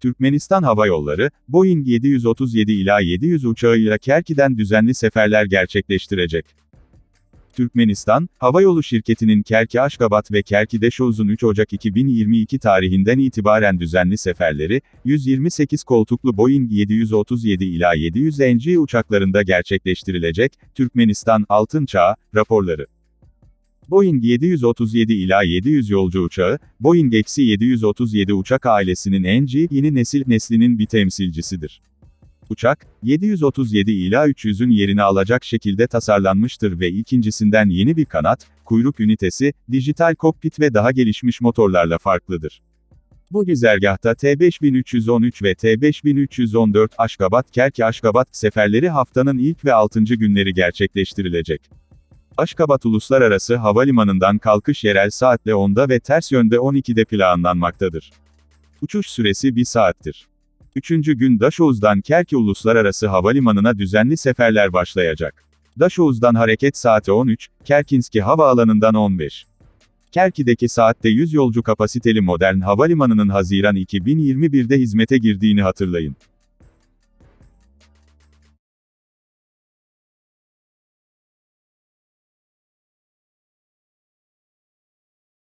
Türkmenistan Hava Yolları, Boeing 737-700 uçağıyla Kerki'den düzenli seferler gerçekleştirecek. Türkmenistan Havayolu Şirketi'nin Kerki-Aşgabat ve Kerki-Deşoğuz'un 3 Ocak 2022 tarihinden itibaren düzenli seferleri, 128 koltuklu Boeing 737-700 NG uçaklarında gerçekleştirilecek. Türkmenistan Altın Çağı raporları. Boeing 737-700 yolcu uçağı, Boeing-737 uçak ailesinin NG yeni neslinin bir temsilcisidir. Uçak, 737-300'ün yerini alacak şekilde tasarlanmıştır ve ikincisinden yeni bir kanat, kuyruk ünitesi, dijital kokpit ve daha gelişmiş motorlarla farklıdır. Bu güzergahta T5313 ve T5314 Aşgabat-Kerki-Aşgabat seferleri haftanın ilk ve 6. günleri gerçekleştirilecek. Aşgabat Uluslararası Havalimanı'ndan kalkış yerel saatle 10'da ve ters yönde 12'de planlanmaktadır. Uçuş süresi 1 saattir. 3. gün Daşoğuz'dan Kerki Uluslararası Havalimanı'na düzenli seferler başlayacak. Daşoğuz'dan hareket saati 13, Kerkinski Havaalanı'ndan 15. Kerki'deki saatte 100 yolcu kapasiteli modern havalimanının Haziran 2021'de hizmete girdiğini hatırlayın.